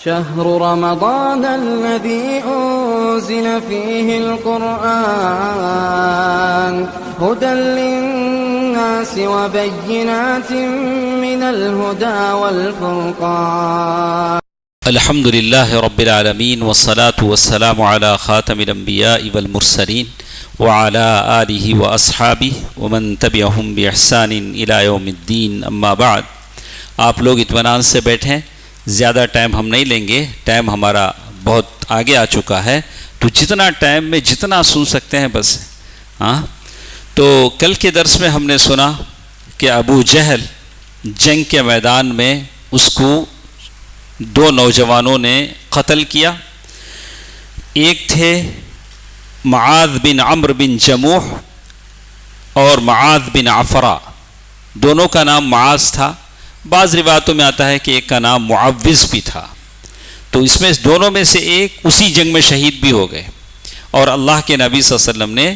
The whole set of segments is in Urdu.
شهر رمضان الذي أنزل فيه القرآن هدى للناس وبينات من الهدى والفرقان. الحمد لله رب العالمين والصلاة والسلام على خاتم الأنبياء والمرسلين وعلى آله وأصحابه ومن تبعهم بإحسان إلى يوم الدين. أما بعد. آپ لوگ اطمینان سے بیٹھیں، زیادہ ٹائم ہم نہیں لیں گے، ٹائم ہمارا بہت آگے آ چکا ہے، تو جتنا ٹائم میں جتنا سن سکتے ہیں بس. تو کل کے درس میں ہم نے سنا کہ ابو جہل جنگ کے میدان میں اس کو دو نوجوانوں نے قتل کیا. ایک تھے معاذ بن عمرو بن جموح اور معاذ بن عفرا، دونوں کا نام معاذ تھا. بعض روایتوں میں آتا ہے کہ ایک کا نام معوذ بھی تھا. تو اس میں دونوں میں سے ایک اسی جنگ میں شہید بھی ہو گئے، اور اللہ کے نبی صلی اللہ علیہ وسلم نے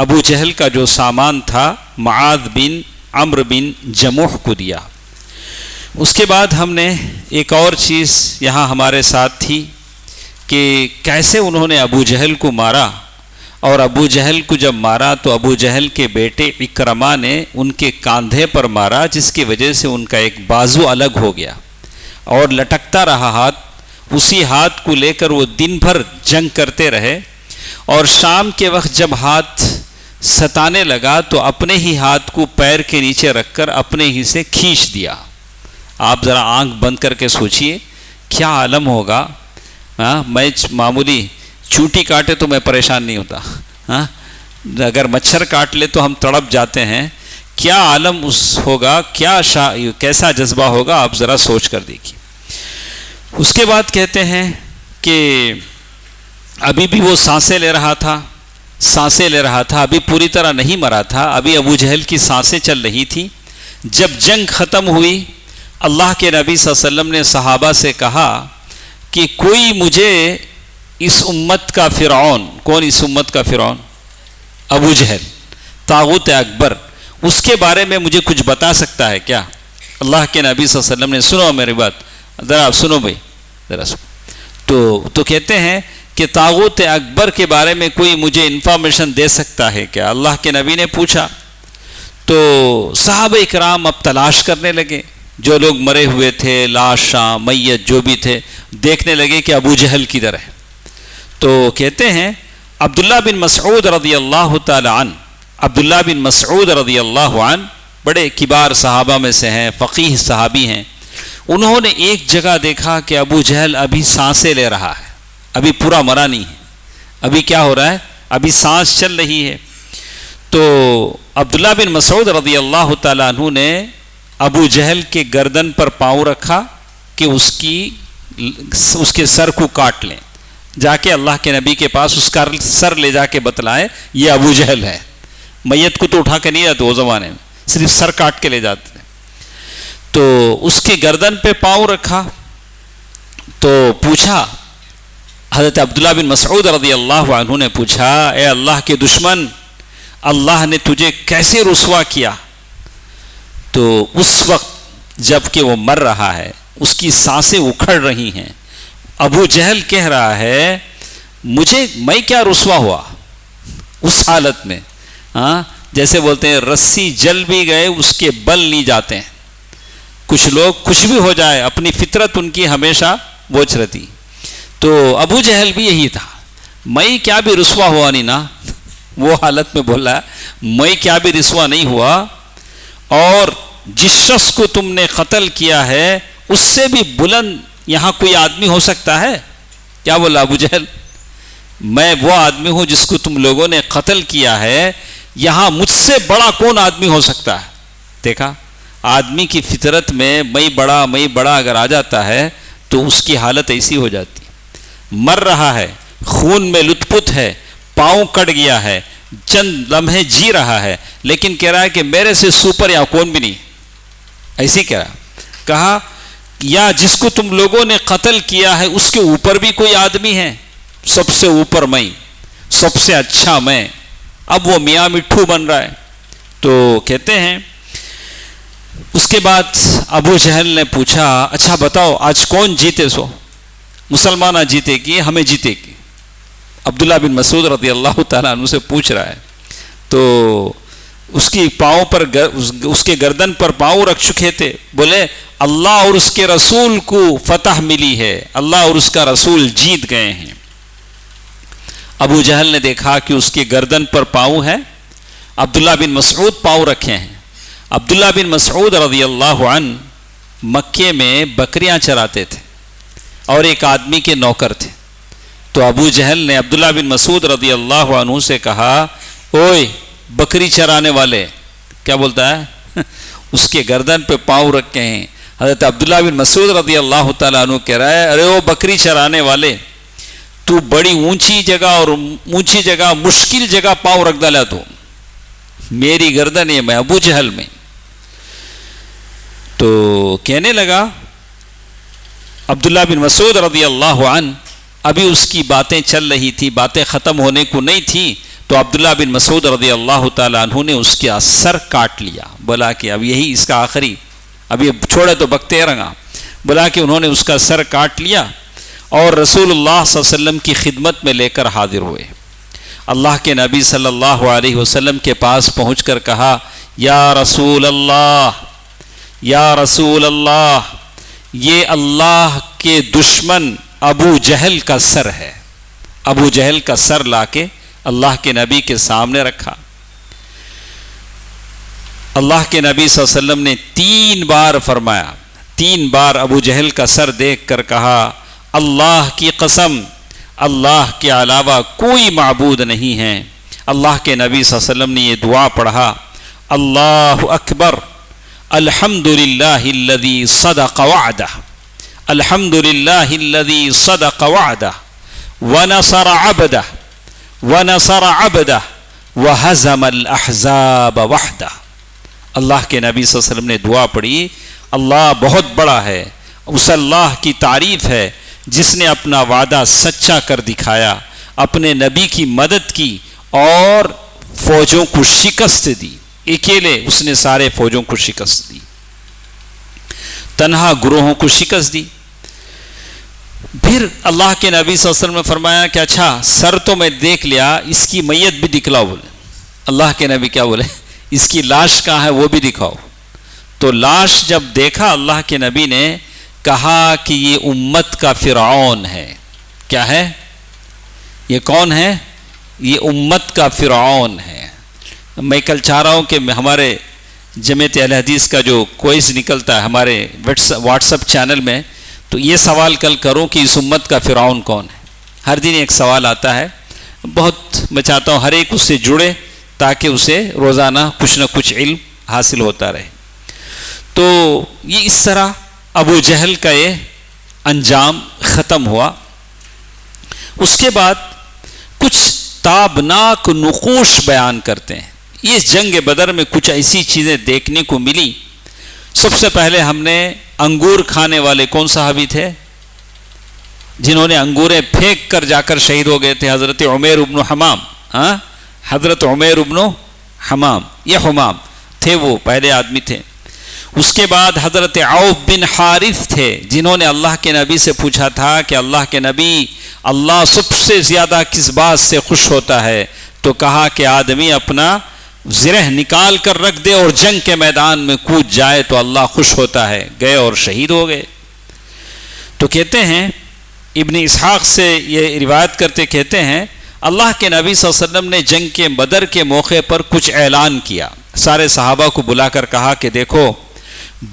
ابو جہل کا جو سامان تھا معاذ بن عمرو بن جموح کو دیا. اس کے بعد ہم نے ایک اور چیز یہاں ہمارے ساتھ تھی کہ کیسے انہوں نے ابو جہل کو مارا، اور ابو جہل کو جب مارا تو ابو جہل کے بیٹے اکرمہ نے ان کے کاندھے پر مارا، جس کی وجہ سے ان کا ایک بازو الگ ہو گیا اور لٹکتا رہا ہاتھ. اسی ہاتھ کو لے کر وہ دن بھر جنگ کرتے رہے، اور شام کے وقت جب ہاتھ ستانے لگا تو اپنے ہی ہاتھ کو پیر کے نیچے رکھ کر اپنے ہی سے کھینچ دیا. آپ ذرا آنکھ بند کر کے سوچئے کیا عالم ہوگا. میں معمولی چونٹی کاٹے تو میں پریشان نہیں ہوتا، اگر مچھر کاٹ لے تو ہم تڑپ جاتے ہیں. کیا عالم اس ہوگا، کیسا جذبہ ہوگا، آپ ذرا سوچ کر دیکھیے. اس کے بعد کہتے ہیں کہ ابھی بھی وہ سانسیں لے رہا تھا، ابھی پوری طرح نہیں مرا تھا، ابھی ابو جہل کی سانسیں چل رہی تھی. جب جنگ ختم ہوئی، اللہ کے نبی صلی اللہ علیہ وسلم نے صحابہ سے کہا کہ کوئی مجھے اس امت کا فرعون، کون اس امت کا فرعون؟ ابو جہل، طاغوت اکبر، اس کے بارے میں مجھے کچھ بتا سکتا ہے کیا؟ اللہ کے نبی صلی اللہ علیہ وسلم نے، سنو میری بات، ذرا آپ سنو بھائی، ذرا سنو. تو کہتے ہیں کہ طاغوت اکبر کے بارے میں کوئی مجھے انفارمیشن دے سکتا ہے کیا؟ اللہ کے نبی نے پوچھا. تو صحابہ کرام اب تلاش کرنے لگے، جو لوگ مرے ہوئے تھے، لاشاں میت جو بھی تھے، دیکھنے لگے کہ ابو جہل کدھر ہے. تو کہتے ہیں عبداللہ بن مسعود رضی اللہ تعالی عنہ، عبداللہ بن مسعود رضی اللہ عنہ بڑے کبار صحابہ میں سے ہیں، فقیہ صحابی ہیں. انہوں نے ایک جگہ دیکھا کہ ابو جہل ابھی سانسیں لے رہا ہے، ابھی پورا مرا نہیں ہے، ابھی کیا ہو رہا ہے، ابھی سانس چل رہی ہے. تو عبداللہ بن مسعود رضی اللہ تعالی عنہ نے ابو جہل کے گردن پر پاؤں رکھا کہ اس کے سر کو کاٹ لیں. جا کے اللہ کے نبی کے پاس اس کا سر لے جا کے بتلائیں یہ ابو جہل ہے. میت کو تو اٹھا کے نہیں جاتے وہ زمانے میں، صرف سر کاٹ کے لے جاتے تھے. تو اس کے گردن پہ پاؤں رکھا تو پوچھا، حضرت عبداللہ بن مسعود رضی اللہ عنہ نے پوچھا، اے اللہ کے دشمن، اللہ نے تجھے کیسے رسوا کیا؟ تو اس وقت جب کہ وہ مر رہا ہے، اس کی سانسیں اکھڑ رہی ہیں، ابو جہل کہہ رہا ہے میں کیا رسوا ہوا اس حالت میں. جیسے بولتے ہیں رسی جل بھی گئے اس کے بل نہیں جاتے ہیں. کچھ لوگ کچھ بھی ہو جائے اپنی فطرت ان کی ہمیشہ بوجھ رہتی. تو ابو جہل بھی یہی تھا، میں کیا بھی رسوا ہوا نہیں نا، وہ حالت میں بولا میں کیا بھی رسوا نہیں ہوا، اور جس شخص کو تم نے قتل کیا ہے اس سے بھی بلند یہاں کوئی آدمی ہو سکتا ہے؟ کیا بولا ابو جہل؟ میں وہ آدمی ہوں جس کو تم لوگوں نے قتل کیا ہے، یہاں مجھ سے بڑا کون آدمی ہو سکتا ہے؟ دیکھا، آدمی کی فطرت میں میں بڑا اگر آ جاتا ہے تو اس کی حالت ایسی ہو جاتی. مر رہا ہے، خون میں لت پت ہے، پاؤں کٹ گیا ہے، چند لمحے جی رہا ہے، لیکن کہہ رہا ہے کہ میرے سے سپر یا کون بھی نہیں. ایسی کہہ رہا، کہا یا جس کو تم لوگوں نے قتل کیا ہے اس کے اوپر بھی کوئی آدمی ہے، سب سے اوپر میں، سب سے اچھا میں. اب وہ میاں مٹھو بن رہا ہے. تو کہتے ہیں اس کے بعد ابو جہل نے پوچھا، اچھا بتاؤ آج کون جیتے سو؟ مسلمانہ جیتے گی ہمیں جیتے گی. عبداللہ بن مسعود رضی اللہ تعالیٰ عنہ سے پوچھ رہا ہے تو اس کی پاؤں پر اس کے گردن پر پاؤں رکھ چکے تھے. بولے اللہ اور اس کے رسول کو فتح ملی ہے, اللہ اور اس کا رسول جیت گئے ہیں. ابو جہل نے دیکھا کہ اس کی گردن پر پاؤں ہے, عبداللہ بن مسعود پاؤں رکھے ہیں. عبداللہ بن مسعود رضی اللہ عنہ مکے میں بکریاں چراتے تھے اور ایک آدمی کے نوکر تھے. تو ابو جہل نے عبداللہ بن مسعود رضی اللہ عنہ سے کہا, اوئے بکری چرانے والے, کیا بولتا ہے, اس کے گردن پہ پاؤں رکھے ہیں. حضرت عبداللہ بن مسعود رضی اللہ تعالیٰ عنہ کہہ رہا ہے, ارے وہ بکری چرانے والے, تو بڑی اونچی جگہ اور اونچی جگہ مشکل جگہ پاؤں رکھ ڈالا, تو میری گردن ہے, میں ابو جہل میں. تو کہنے لگا عبداللہ بن مسعود رضی اللہ عنہ, ابھی اس کی باتیں چل رہی تھی, باتیں ختم ہونے کو نہیں تھی, تو عبداللہ بن مسعود رضی اللہ تعالیٰ عنہ نے اس کا سر کاٹ لیا. بولا کہ اب یہی اس کا آخری, ابھی چھوڑے تو بکتے رہا. بولا کہ انہوں نے اس کا سر کاٹ لیا اور رسول اللہ صلی اللہ علیہ وسلم کی خدمت میں لے کر حاضر ہوئے. اللہ کے نبی صلی اللہ علیہ وسلم کے پاس پہنچ کر کہا, یا رسول اللہ, یا رسول اللہ, یہ اللہ کے دشمن ابو جہل کا سر ہے. ابو جہل کا سر لا کے اللہ کے نبی کے سامنے رکھا. اللہ کے نبی صلی اللہ علیہ وسلم نے 3 بار فرمایا, 3 بار ابو جہل کا سر دیکھ کر کہا, اللہ کی قسم, اللہ کے علاوہ کوئی معبود نہیں ہے. اللہ کے نبی صلی اللہ علیہ وسلم نے یہ دعا پڑھا, اللہ اکبر, الحمدللہ الذی صدق وعدہ, الحمدللہ الذی صدق وعدہ ونصر عبدہ ونصر عبدہ وہزم الاحزاب وحدہ. اللہ کے نبی صلی اللہ علیہ وسلم نے دعا پڑھی, اللہ بہت بڑا ہے, اس اللہ کی تعریف ہے جس نے اپنا وعدہ سچا کر دکھایا, اپنے نبی کی مدد کی اور فوجوں کو شکست دی. اکیلے اس نے سارے فوجوں کو شکست دی, تنہا گروہوں کو شکست دی. پھر اللہ کے نبی صلی اللہ علیہ وسلم نے فرمایا کہ اچھا سر تو میں دیکھ لیا, اس کی میت بھی دکھلاؤ. بولے اللہ کے نبی کیا بولے, اس کی لاش کہاں ہے وہ بھی دکھاؤ. تو لاش جب دیکھا اللہ کے نبی نے کہا کہ یہ امت کا فرعون ہے. کیا ہے, یہ کون ہے, یہ امت کا فرعون ہے. میں کل چاہ رہا ہوں کہ ہمارے جمعیت اہل حدیث کا جو کوئز نکلتا ہے ہمارے واٹس ایپ چینل میں, تو یہ سوال کل کروں کہ اس امت کا فرعون کون ہے. ہر دن ایک سوال آتا ہے, بہت میں چاہتا ہوں ہر ایک اس سے جڑے تاکہ اسے روزانہ کچھ نہ کچھ علم حاصل ہوتا رہے. تو یہ اس طرح ابو جہل کا یہ انجام ختم ہوا. اس کے بعد کچھ تابناک نقوش بیان کرتے ہیں. اس جنگ بدر میں کچھ ایسی چیزیں دیکھنے کو ملی. سب سے پہلے ہم نے انگور کھانے والے کون صحابی تھے جنہوں نے انگوریں پھینک کر جا کر شہید ہو گئے تھے, حضرت عمیر ابن حمام. حضرت عمیر ابن حمام, یہ حمام تھے, وہ پہلے آدمی تھے. اس کے بعد حضرت عوف بن حارث تھے جنہوں نے اللہ کے نبی سے پوچھا تھا کہ اللہ کے نبی, اللہ سب سے زیادہ کس بات سے خوش ہوتا ہے؟ تو کہا کہ آدمی اپنا زرہ نکال کر رکھ دے اور جنگ کے میدان میں کود جائے تو اللہ خوش ہوتا ہے. گئے اور شہید ہو گئے. تو کہتے ہیں ابن اسحاق سے یہ روایت کرتے کہتے ہیں اللہ کے نبی صلی اللہ علیہ وسلم نے جنگ کے بدر کے موقع پر کچھ اعلان کیا. سارے صحابہ کو بلا کر کہا کہ دیکھو,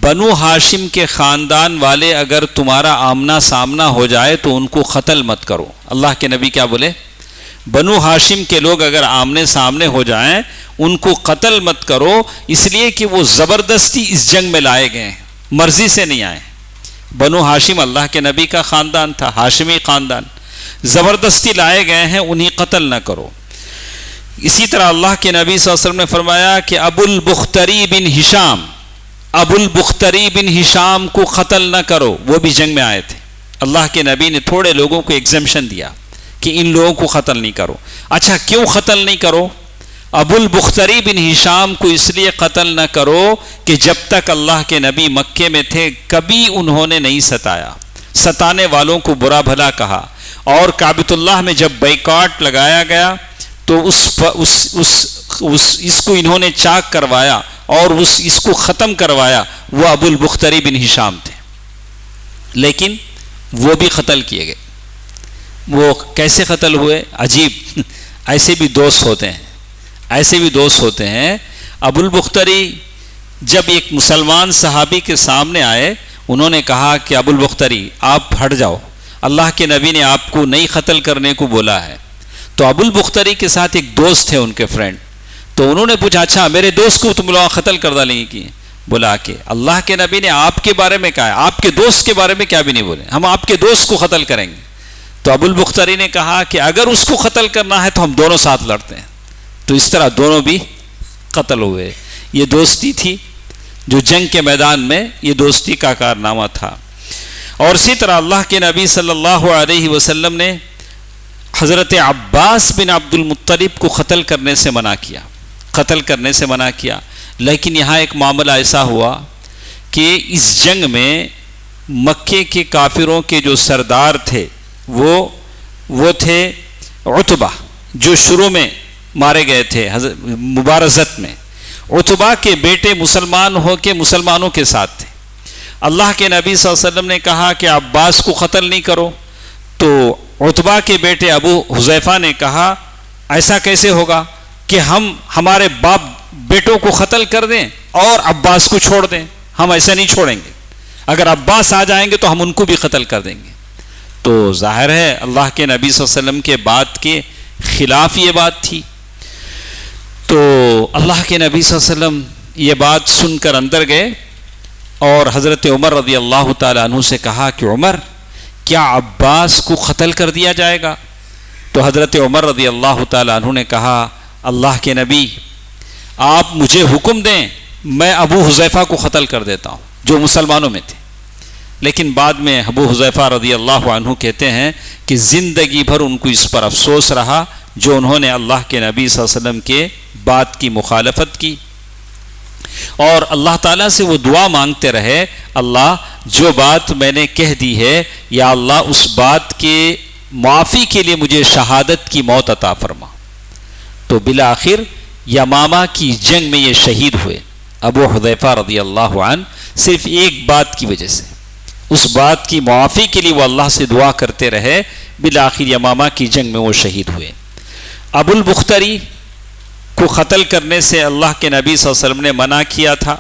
بنو ہاشم کے خاندان والے اگر تمہارا آمنا سامنا ہو جائے تو ان کو قتل مت کرو. اللہ کے نبی کیا بولے, بنو ہاشم کے لوگ اگر آمنے سامنے ہو جائیں ان کو قتل مت کرو, اس لیے کہ وہ زبردستی اس جنگ میں لائے گئے ہیں, مرضی سے نہیں آئے. بنو ہاشم اللہ کے نبی کا خاندان تھا, ہاشمی خاندان, زبردستی لائے گئے ہیں, انہیں قتل نہ کرو. اسی طرح اللہ کے نبی صلی اللہ علیہ وسلم نے فرمایا کہ ابو البختری بن ہشام, ابو البختری بن ہشام کو قتل نہ کرو, وہ بھی جنگ میں آئے تھے. اللہ کے نبی نے تھوڑے لوگوں کو ایگزمپشن دیا کہ ان لوگوں کو قتل نہیں کرو. اچھا کیوں قتل نہیں کرو؟ ابو البختری بن ہشام کو اس لیے قتل نہ کرو کہ جب تک اللہ کے نبی مکے میں تھے کبھی انہوں نے نہیں ستایا. ستانے والوں کو برا بھلا کہا، اور کعبۃ اللہ میں جب بیکاٹ لگایا گیا تو اس کو انہوں نے چاک کروایا اور اس کو ختم کروایا، وہ ابو البختری بن ہشام تھے، لیکن وہ بھی قتل کیے گئے۔ وہ کیسے قتل ہوئے؟ عجیب، ایسے بھی دوست ہوتے ہیں، ایسے بھی دوست ہوتے ہیں۔ ابو البختری جب ایک مسلمان صحابی کے سامنے آئے، انہوں نے کہا کہ ابو البختری آپ ہٹ جاؤ، اللہ کے نبی نے آپ کو نہیں قتل کرنے کو بولا ہے۔ تو ابو البختری کے ساتھ ایک دوست تھے ان کے فرینڈ، تو انہوں نے پوچھا اچھا میرے دوست کو تم لوگ قتل کر ڈالیں گے؟ بولا کہ اللہ کے نبی نے آپ کے بارے میں کہا ہے، آپ کے دوست کے بارے میں کیا بھی نہیں بولے، ہم آپ کے دوست کو قتل کریں گے۔ تو ابو البختری نے کہا کہ اگر اس کو قتل کرنا ہے تو ہم دونوں ساتھ لڑتے ہیں۔ تو اس طرح دونوں بھی قتل ہوئے۔ یہ دوستی تھی جو جنگ کے میدان میں یہ دوستی کا کارنامہ تھا۔ اور اسی طرح اللہ کے نبی صلی اللہ علیہ وسلم نے حضرت عباس بن عبد المطلب کو قتل کرنے سے منع کیا، قتل کرنے سے منع کیا۔ لیکن یہاں ایک معاملہ ایسا ہوا کہ اس جنگ میں مکے کے کافروں کے جو سردار تھے وہ تھے عتبہ، جو شروع میں مارے گئے تھے مبارزت میں۔ عتبہ کے بیٹے مسلمان ہو کے مسلمانوں کے ساتھ تھے۔ اللہ کے نبی صلی اللہ علیہ وسلم نے کہا کہ عباس کو قتل نہیں کرو، تو عتبہ کے بیٹے ابو حذیفہ نے کہا ایسا کیسے ہوگا کہ ہم ہمارے باپ بیٹوں کو قتل کر دیں اور عباس کو چھوڑ دیں؟ ہم ایسا نہیں چھوڑیں گے، اگر عباس آ جائیں گے تو ہم ان کو بھی قتل کر دیں گے۔ تو ظاہر ہے اللہ کے نبی صلی اللہ علیہ وسلم کے بات کے خلاف یہ بات تھی۔ تو اللہ کے نبی صلی اللہ علیہ وسلم یہ بات سن کر اندر گئے اور حضرت عمر رضی اللہ تعالیٰ عنہ سے کہا کہ عمر کیا عباس کو قتل کر دیا جائے گا؟ تو حضرت عمر رضی اللہ تعالیٰ عنہ نے کہا اللہ کے نبی آپ مجھے حکم دیں، میں ابو حذیفہ کو قتل کر دیتا ہوں جو مسلمانوں میں تھے۔ لیکن بعد میں ابو حذیفہ رضی اللہ عنہ کہتے ہیں کہ زندگی بھر ان کو اس پر افسوس رہا جو انہوں نے اللہ کے نبی صلی اللہ علیہ وسلم کے بات کی مخالفت کی، اور اللہ تعالیٰ سے وہ دعا مانگتے رہے اللہ جو بات میں نے کہہ دی ہے یا اللہ اس بات کے معافی کے لیے مجھے شہادت کی موت عطا فرما۔ تو بالآخر یمامہ کی جنگ میں یہ شہید ہوئے ابو حذیفہ رضی اللہ عنہ، صرف ایک بات کی وجہ سے، اس بات کی معافی کے لیے وہ اللہ سے دعا کرتے رہے، بالآخر یمامہ کی جنگ میں وہ شہید ہوئے۔ ابو البختری کو قتل کرنے سے اللہ کے نبی صلی اللہ علیہ وسلم نے منع کیا تھا،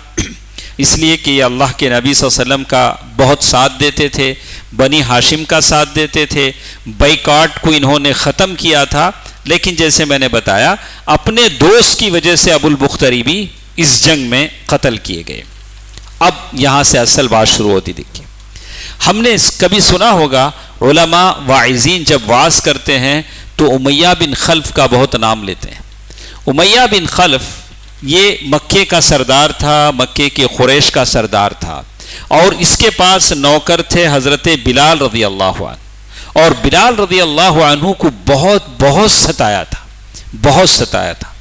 اس لیے کہ یہ اللہ کے نبی صلی اللہ علیہ وسلم کا بہت ساتھ دیتے تھے، بنی ہاشم کا ساتھ دیتے تھے، بائیکاٹ کو انہوں نے ختم کیا تھا۔ لیکن جیسے میں نے بتایا اپنے دوست کی وجہ سے ابو البختری بھی اس جنگ میں قتل کیے گئے۔ اب یہاں سے اصل بات شروع ہوتی دیکھیے، ہم نے کبھی سنا ہوگا علماء واعظین جب وعظ کرتے ہیں تو امیہ بن خلف کا بہت نام لیتے ہیں۔ امیہ بن خلف یہ مکے کا سردار تھا، مکے کے قریش کا سردار تھا، اور اس کے پاس نوکر تھے حضرت بلال رضی اللہ عنہ، اور بلال رضی اللہ عنہ کو بہت ستایا تھا۔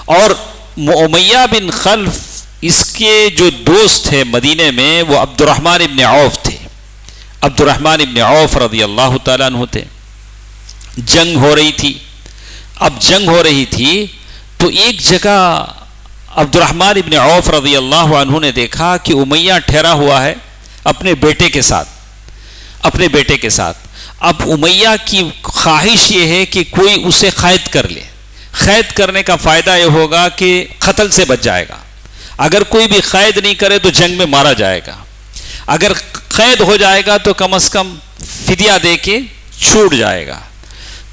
اور امیہ بن خلف اس کے جو دوست تھے مدینے میں وہ عبد الرحمن ابن عوف تھے، عبد الرحمن ابن عوف رضی اللہ تعالیٰ عنہ تھے۔ جنگ ہو رہی تھی تو ایک جگہ عبد الرحمن ابن عوف رضی اللہ عنہ نے دیکھا کہ امیہ ٹھہرا ہوا ہے اپنے بیٹے کے ساتھ۔ اب امیہ کی خواہش یہ ہے کہ کوئی اسے قید کر لے، قید کرنے کا فائدہ یہ ہوگا کہ قتل سے بچ جائے گا، اگر کوئی بھی قید نہیں کرے تو جنگ میں مارا جائے گا، اگر قید ہو جائے گا تو کم از کم فدیہ دے کے چھوٹ جائے گا۔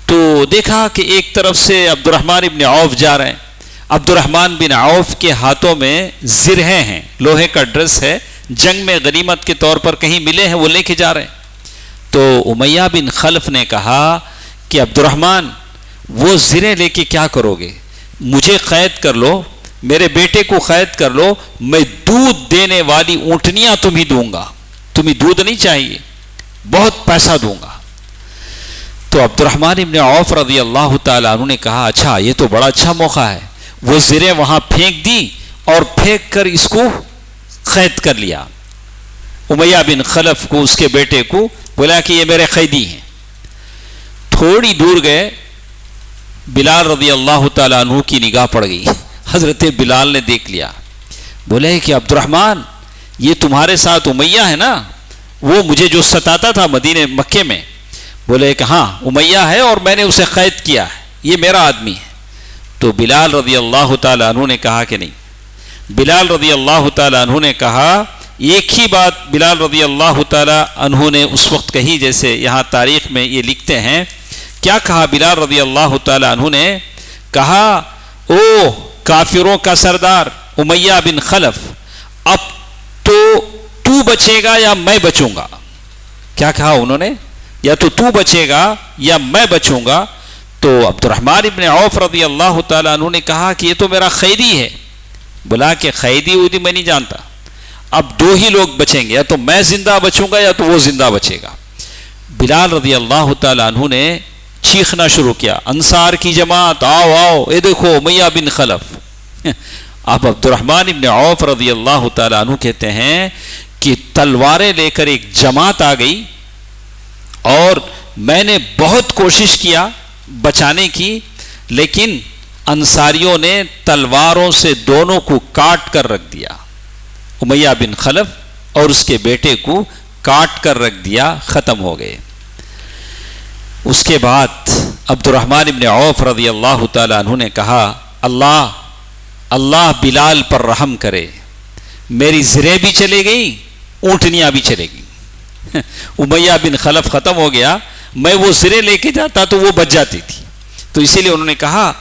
تو دیکھا کہ ایک طرف سے عبد الرحمن ابن عوف جا رہے ہیں، عبد الرحمن بن عوف کے ہاتھوں میں زرہیں ہیں، لوہے کا ڈریس ہے، جنگ میں غنیمت کے طور پر کہیں ملے ہیں، وہ لے کے جا رہے ہیں۔ تو امیہ بن خلف نے کہا کہ عبد الرحمن وہ زرہیں لے کے کیا کرو گے؟ مجھے قید کر لو، میرے بیٹے کو قید کر لو، میں دودھ دینے والی اونٹنیاں تمہیں دوں گا، تمہیں دودھ نہیں چاہیے، بہت پیسہ دوں گا۔ تو عبد الرحمن ابن عوف رضی اللہ تعالیٰ عنہ نے کہا اچھا یہ تو بڑا اچھا موقع ہے، وہ زریں وہاں پھینک دی اور پھینک کر اس کو قید کر لیا، امیہ بن خلف کو، اس کے بیٹے کو بولا کہ یہ میرے قیدی ہیں. تھوڑی دور گئے, بلال رضی اللہ تعالیٰ عنہ کی نگاہ پڑ گئی. حضرت بلال نے دیکھ لیا, بولے کہ عبد الرحمن یہ تمہارے ساتھ امیہ ہے نا, وہ مجھے جو ستاتا تھا مدینے مکے میں. بولے کہ ہاں امیہ ہے اور میں نے اسے قید کیا ہے, یہ میرا آدمی ہے. تو بلال رضی اللہ تعالیٰ عنہ نے کہا کہ نہیں. بلال رضی اللہ تعالیٰ عنہ نے کہا, ایک ہی بات بلال رضی اللہ تعالیٰ عنہ نے اس وقت کہی, جیسے یہاں تاریخ میں یہ لکھتے ہیں. کیا کہا بلال رضی اللہ تعالیٰ عنہ نے؟ کہا او کافروں کا سردار امیہ بن خلف, اب تو بچے گا یا میں بچوں گا. کیا کہا انہوں نے؟ یا تو بچے گا یا میں بچوں گا. تو عبد الرحمن ابن عوف رضی اللہ تعالیٰ عنہ نے کہا کہ یہ تو میرا قیدی ہے. بولا کہ قیدی میں نہیں جانتا, اب دو ہی لوگ بچیں گے, یا تو میں زندہ بچوں گا یا تو وہ زندہ بچے گا. بلال رضی اللہ تعالیٰ عنہ نے چیخنا شروع کیا, انصار کی جماعت آؤ آؤ, اے دیکھو امیہ بن خلف. اب عبد الرحمن ابن عوف رضی اللہ تعالیٰ عنہ کہتے ہیں کہ تلواریں لے کر ایک جماعت آ گئی, اور میں نے بہت کوشش کیا بچانے کی, لیکن انصاریوں نے تلواروں سے دونوں کو کاٹ کر رکھ دیا. امیہ بن خلف اور اس کے بیٹے کو کاٹ کر رکھ دیا, ختم ہو گئے. اس کے بعد عبد الرحمن ابن عوف رضی اللہ تعالیٰ عنہ نے کہا, اللہ بلال پر رحم کرے, میری زریں بھی چلے گئی, اونٹنیاں بھی چلے گئی. امیہ بن خلف ختم ہو گیا, میں وہ زریں لے کے جاتا تو وہ بچ جاتی تھی. تو اسی لیے انہوں نے کہا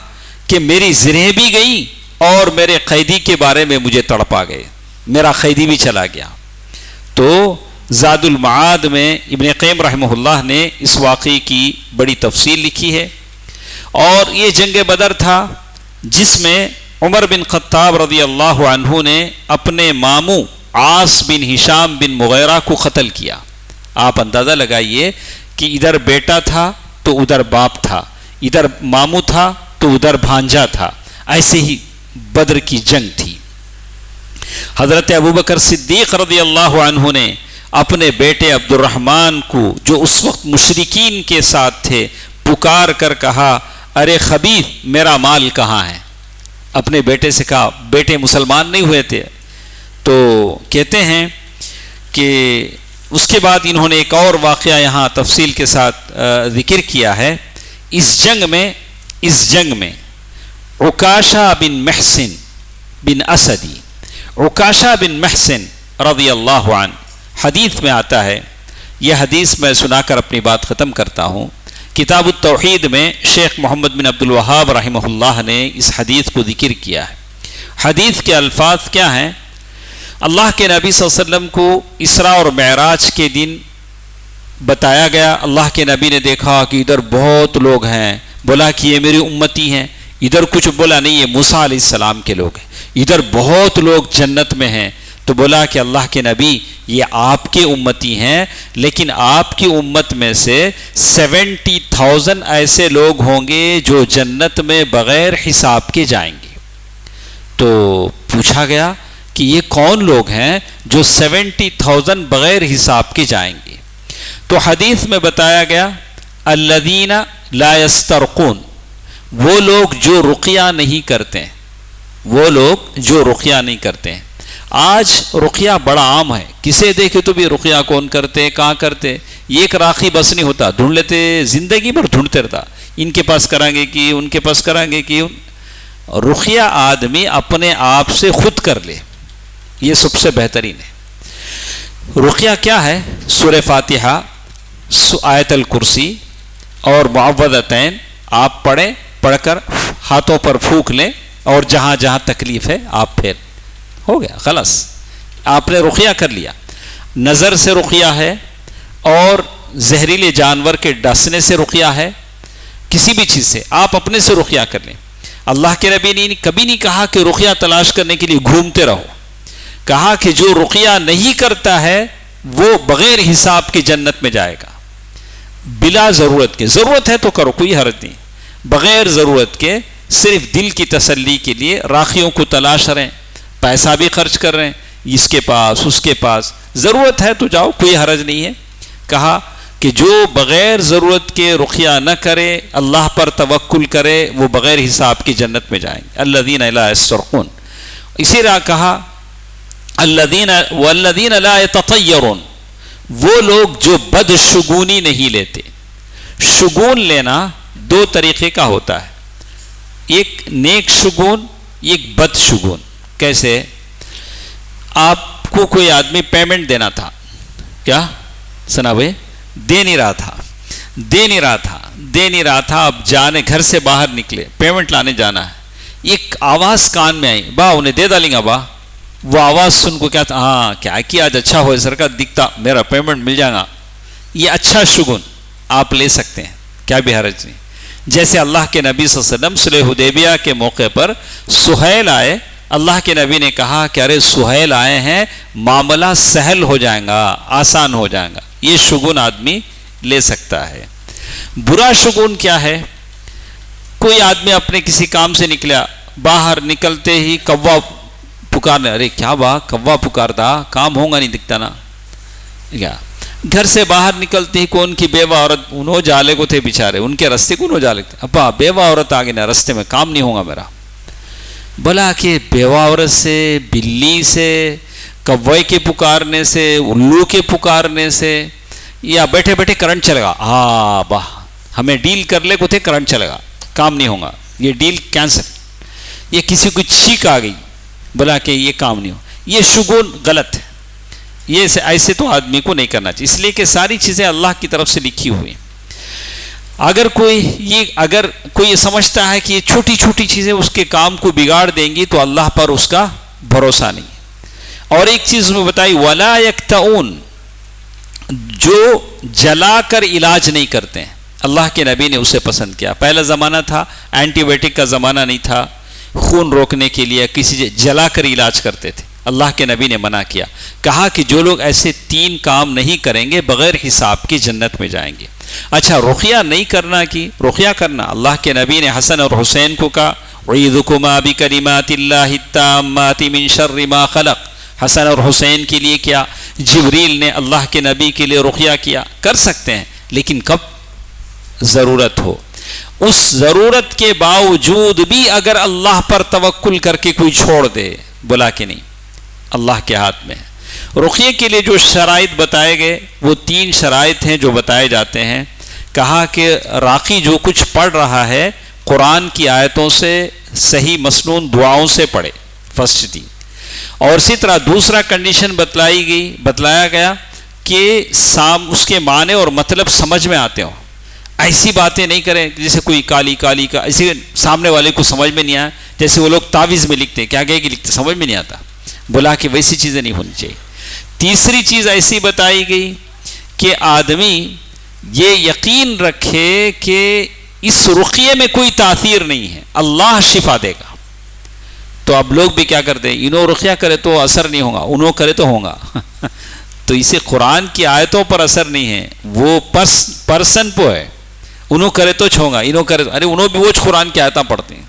کہ میری زریں بھی گئی اور میرے قیدی کے بارے میں مجھے تڑپا گئے, میرا قیدی بھی چلا گیا. تو زاد المعاد میں ابن قیم رحمہ اللہ نے اس واقعے کی بڑی تفصیل لکھی ہے. اور یہ جنگ بدر تھا جس میں عمر بن خطاب رضی اللہ عنہ نے اپنے ماموں عاص بن ہشام بن مغیرہ کو قتل کیا. آپ اندازہ لگائیے کہ ادھر بیٹا تھا تو ادھر باپ تھا, ادھر ماموں تھا تو ادھر بھانجا تھا. ایسے ہی بدر کی جنگ تھی. حضرت ابوبکر صدیق رضی اللہ عنہ نے اپنے بیٹے عبد الرحمن کو, جو اس وقت مشرکین کے ساتھ تھے, پکار کر کہا, ارے خبیث میرا مال کہاں ہے. اپنے بیٹے سے کہا, بیٹے مسلمان نہیں ہوئے تھے. تو کہتے ہیں کہ اس کے بعد انہوں نے ایک اور واقعہ یہاں تفصیل کے ساتھ ذکر کیا ہے. اس جنگ میں عکاشہ بن محسن بن اسدی, عکاشہ بن محسن رضی اللہ عنہ, حدیث میں آتا ہے. یہ حدیث میں سنا کر اپنی بات ختم کرتا ہوں. کتاب التوحید میں شیخ محمد بن عبد الوہاب رحمہ اللہ نے اس حدیث کو ذکر کیا ہے. حدیث کے الفاظ کیا ہیں؟ اللہ کے نبی صلی اللہ علیہ وسلم کو اسراء اور معراج کے دن بتایا گیا. اللہ کے نبی نے دیکھا کہ ادھر بہت لوگ ہیں, بولا کہ یہ میری امتی ہیں. ادھر کچھ بولا نہیں, یہ موسیٰ علیہ السلام کے لوگ ہیں. ادھر بہت لوگ جنت میں ہیں. تو بولا کہ اللہ کے نبی یہ آپ کے امتی ہیں, لیکن آپ کی امت میں سے 70,000 ایسے لوگ ہوں گے جو جنت میں بغیر حساب کے جائیں گے. تو پوچھا گیا کہ یہ کون لوگ ہیں جو 70,000 بغیر حساب کے جائیں گے؟ تو حدیث میں بتایا گیا, الذین لا یسترقون, وہ لوگ جو رقیہ نہیں کرتے ہیں, وہ لوگ جو رقیہ نہیں کرتے ہیں. آج رقیہ بڑا عام ہے, کسے دیکھے تو بھی رقیہ کون کرتے, کہاں کرتے. یہ ایک راقی بس نہیں ہوتا, ڈھونڈ لیتے, زندگی بھر ڈھونڈتے رہتا, ان کے پاس کریں گے کہ ان کے پاس کریں گے کہ. رقیہ آدمی اپنے آپ سے خود کر لے, یہ سب سے بہترین ہے. رقیہ کیا ہے؟ سورہ فاتحہ, آیت الکرسی اور معوذتین آپ پڑھیں, پڑھ کر ہاتھوں پر پھونک لیں, اور جہاں جہاں تکلیف ہے آپ پھر, ہو گیا, خلاص آپ نے رقیہ کر لیا. نظر سے رقیہ ہے, اور زہریلے جانور کے ڈسنے سے رقیہ ہے, کسی بھی چیز سے آپ اپنے سے رقیہ کر لیں. اللہ کے نبی نے کبھی نہیں کہا کہ رقیہ تلاش کرنے کے لیے گھومتے رہو, کہا کہ جو رقیہ نہیں کرتا ہے وہ بغیر حساب کے جنت میں جائے گا, بلا ضرورت کے. ضرورت ہے تو کرو, کوئی حرج نہیں, بغیر ضرورت کے صرف دل کی تسلی کے لیے راخیوں کو تلاش رہے ہیں, پیسہ بھی خرچ کر رہے ہیں, اس کے پاس اس کے پاس, ضرورت ہے تو جاؤ, کوئی حرج نہیں ہے. کہا کہ جو بغیر ضرورت کے رقیہ نہ کرے، اللہ پر توکل کرے، وہ بغیر حساب کی جنت میں جائیں گے. الذین لا یسترقون. اسی طرح کہا والذین لا یتطیرون، وہ لوگ جو بدشگونی نہیں لیتے. شگون لینا دو طریقے کا ہوتا ہے، ایک نیک شگون، ایک بد شگون. کیسے؟ آپ کو کوئی آدمی پیمنٹ دینا تھا، کیا سنا بھائی؟ دے نہیں رہا تھا. اب جانے گھر سے باہر نکلے، پیمنٹ لانے جانا ہے، ایک آواز کان میں آئی، با انہیں دے ڈالیں گا با. وہ آواز سن کو کیا تھا، ہاں کیا آج اچھا ہوئے سر کا دکھتا، میرا پیمنٹ مل جائے گا. یہ اچھا شگون آپ لے سکتے ہیں، کیا بھی حرج نہیں. جیسے اللہ کے نبی صلی اللہ علیہ وسلم صلح حدیبیہ کے موقع پر سہیل آئے، اللہ کے نبی نے کہا کہ ارے سہیل آئے ہیں، معاملہ سہل ہو جائے گا، آسان ہو جائے گا. یہ شگون آدمی لے سکتا ہے. برا شگون کیا ہے؟ کوئی آدمی اپنے کسی کام سے نکلا، باہر نکلتے ہی کوا پکارنے، ارے کیا با کوا پکارتا، کام ہوگا نہیں دکھتا نا. کیا گھر سے باہر نکلتے ہی کون کی بیوہ عورت، انہوں جالے کو تھے بیچارے، ان کے رستے کو انہوں جالے تھے، ابا بیوہ عورت آگے نا رستے میں کام نہیں ہوگا میرا. بلا کہ بیوہ عورت سے، بلی سے، کوے کے پکارنے سے، الو کے پکارنے سے، یا بیٹھے بیٹھے کرنٹ چلے گا، ہاں با ہمیں ڈیل کر لے کو تھے، کرنٹ چلے گا، کام نہیں ہوگا، یہ ڈیل کینسل. یہ کسی کو چھینک آ گئی، بلا کہ یہ کام نہیں ہو. یہ شگون غلط ہے، یہ ایسے تو آدمی کو نہیں کرنا چاہیے، اس لیے کہ ساری چیزیں اللہ کی طرف سے لکھی ہوئی ہیں. اگر کوئی یہ سمجھتا ہے کہ یہ چھوٹی چھوٹی چیزیں اس کے کام کو بگاڑ دیں گی تو اللہ پر اس کا بھروسہ نہیں. اور ایک چیز میں بتائی، وَلَا يَكْتَعُونَ، جو جلا کر علاج نہیں کرتے ہیں. اللہ کے نبی نے اسے پسند کیا. پہلا زمانہ تھا، اینٹی بائیوٹک کا زمانہ نہیں تھا، خون روکنے کے لیے کسی جلا کر علاج کرتے تھے. اللہ کے نبی نے منع کیا، کہا کہ جو لوگ ایسے 3 کام نہیں کریں گے بغیر حساب کی جنت میں جائیں گے. اچھا، رقیہ نہیں کرنا کی رقیہ کرنا، اللہ کے نبی نے حسن اور حسین کو کہا اعیذکما بکلمات اللہ التامات من شر ما خلق. حسن اور حسین کے لیے کیا، جبریل نے اللہ کے نبی کے لیے رقیہ کیا. کر سکتے ہیں لیکن کب ضرورت ہو. اس ضرورت کے باوجود بھی اگر اللہ پر توکل کر کے کوئی چھوڑ دے، بلا کہ نہیں، اللہ کے ہاتھ میں. رقیے کے لیے جو شرائط بتائے گئے وہ 3 شرائط ہیں جو بتائے جاتے ہیں. کہا کہ راقی جو کچھ پڑھ رہا ہے قرآن کی آیتوں سے، صحیح مسنون دعاؤں سے پڑھے، فرسٹ تھی. اور اسی طرح دوسرا کنڈیشن بتلایا گیا کہ اس کے معنی اور مطلب سمجھ میں آتے ہوں. ایسی باتیں نہیں کریں جیسے کوئی کالی کا ایسے سامنے والے کو سمجھ میں نہیں آیا، جیسے وہ لوگ تعویذ میں لکھتے، کیا کہ لکھتے سمجھ میں نہیں آتا. بولا کہ ویسی چیزیں نہیں ہونی چاہیے. تیسری چیز ایسی بتائی گئی کہ آدمی یہ یقین رکھے کہ اس رقیے میں کوئی تاثیر نہیں ہے، اللہ شفا دے گا. تو اب لوگ بھی کیا کرتے ہیں، انہوں رقیہ کرے تو اثر نہیں ہوگا، انہوں کرے تو ہوگا. تو اسے قرآن کی آیتوں پر اثر نہیں ہے، وہ پرسن پہ ہے. انہوں کرے تو چھوگا، انہوں کرے تو، ارے انہوں بھی وہ قرآن کی آیتیں پڑھتے ہیں،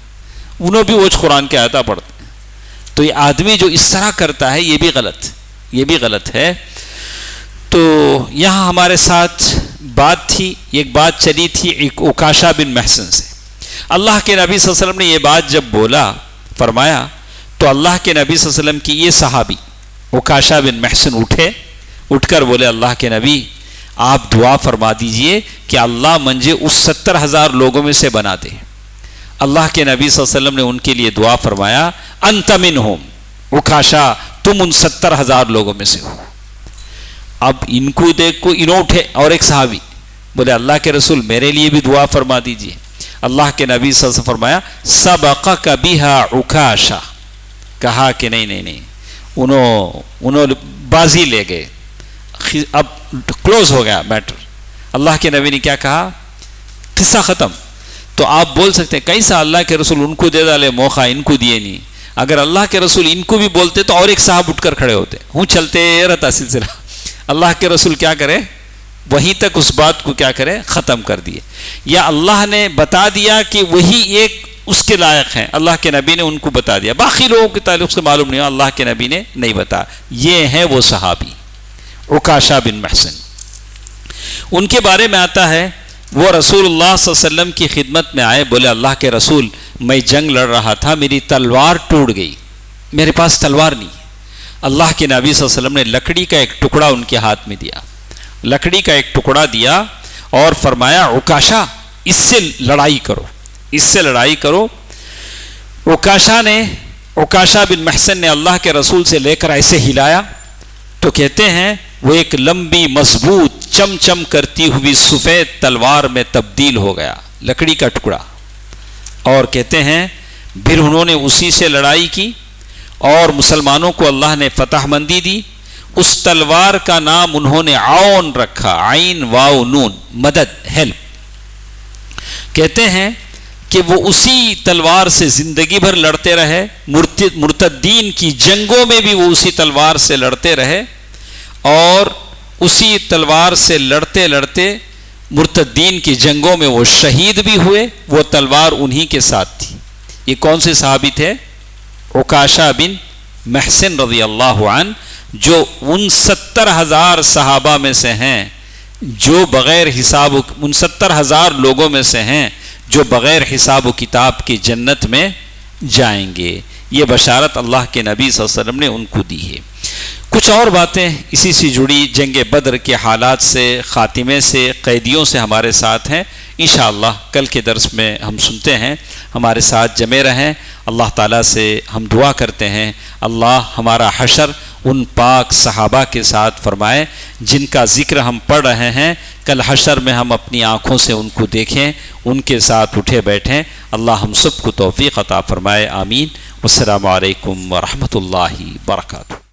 انہوں بھی وہ قرآن کی آیتیں پڑھتے ہیں. تو یہ آدمی جو اس طرح کرتا ہے یہ بھی غلط ہے. تو یہاں ہمارے ساتھ ایک بات چلی تھی ایک عکاشہ بن محصن سے. اللہ کے نبی صلی اللہ علیہ وسلم نے یہ بات جب فرمایا تو اللہ کے نبی صلی اللہ علیہ وسلم کی یہ صحابی عکاشہ بن محصن اٹھ کر بولے، اللہ کے نبی آپ دعا فرما دیجئے کہ اللہ مجھے اس 70,000 لوگوں میں سے بنا دے. اللہ کے نبی صلی اللہ علیہ وسلم نے ان کے لیے دعا فرمایا، انت منہم، عکاشہ تم ان 70,000 لوگوں میں سے ہو. اب ان کو دیکھ کو انہوں اٹھے، اور ایک صحابی بولے، اللہ کے رسول میرے لیے بھی دعا فرما دیجئے. اللہ کے نبی صلی اللہ علیہ وسلم فرمایا، سبقک بہا عکاشہ. کہا کہ نہیں، انہوں بازی لے گئے، اب کلوز ہو گیا میٹر. اللہ کے نبی نے کیا کہا، قصہ ختم. تو آپ بول سکتے ہیں کیسا اللہ کے رسول ان کو دے ڈالے موقع، ان کو دیے نہیں. اگر اللہ کے رسول ان کو بھی بولتے تو اور ایک صاحب اٹھ کر کھڑے ہوتے، چلتے رہتا سلسلہ. اللہ کے رسول کیا کرے، وہیں تک اس بات کو کیا کرے، ختم کر دیے. یا اللہ نے بتا دیا کہ وہی ایک اس کے لائق ہیں، اللہ کے نبی نے ان کو بتا دیا، باقی لوگوں کے تعلق سے معلوم نہیں ہو، اللہ کے نبی نے نہیں بتا. یہ ہے وہ صحابی عکاشہ بن محصن. ان کے بارے میں آتا ہے وہ رسول اللہ صلی اللہ علیہ وسلم کی خدمت میں آئے، بولے اللہ کے رسول میں جنگ لڑ رہا تھا، میری تلوار ٹوٹ گئی، میرے پاس تلوار نہیں۔ اللہ کے نبی صلی اللہ علیہ وسلم نے لکڑی کا ایک ٹکڑا ان کے ہاتھ میں دیا، لکڑی کا ایک ٹکڑا دیا اور فرمایا عکاشہ اس سے لڑائی کرو، اس سے لڑائی کرو۔ عکاشہ بن محصن نے اللہ کے رسول سے لے کر ایسے ہلایا تو کہتے ہیں وہ ایک لمبی مضبوط چم چم کرتی ہوئی سفید تلوار میں تبدیل ہو گیا، لکڑی کا ٹکڑا۔ اور کہتے ہیں پھر انہوں نے اسی سے لڑائی کی اور مسلمانوں کو اللہ نے فتح مندی دی۔ اس تلوار کا نام انہوں نے عون رکھا، عین واو نون، مدد، ہیلپ۔ کہتے ہیں کہ وہ اسی تلوار سے زندگی بھر لڑتے رہے، مرتدین کی جنگوں میں بھی وہ اسی تلوار سے لڑتے رہے، اور اسی تلوار سے لڑتے لڑتے مرتدین کی جنگوں میں وہ شہید بھی ہوئے، وہ تلوار انہی کے ساتھ تھی۔ یہ کون سے صحابی تھے؟ عکاشہ بن محصن رضی اللہ عنہ، جو ان 70,000 صحابہ میں سے ہیں جو بغیر حساب، ان 70,000 لوگوں میں سے ہیں جو بغیر حساب و کتاب کی جنت میں جائیں گے۔ یہ بشارت اللہ کے نبی صلی اللہ علیہ وسلم نے ان کو دی ہے۔ کچھ اور باتیں اسی سے جڑی جنگ بدر کے حالات سے، خاتمے سے، قیدیوں سے ہمارے ساتھ ہیں، انشاءاللہ کل کے درس میں ہم سنتے ہیں۔ ہمارے ساتھ جمع رہیں۔ اللہ تعالیٰ سے ہم دعا کرتے ہیں اللہ ہمارا حشر ان پاک صحابہ کے ساتھ فرمائے جن کا ذکر ہم پڑھ رہے ہیں، کل حشر میں ہم اپنی آنکھوں سے ان کو دیکھیں، ان کے ساتھ اٹھے بیٹھیں۔ اللہ ہم سب کو توفیق عطا فرمائے، آمین۔ والسلام علیکم ورحمۃ اللہ وبرکاتہ۔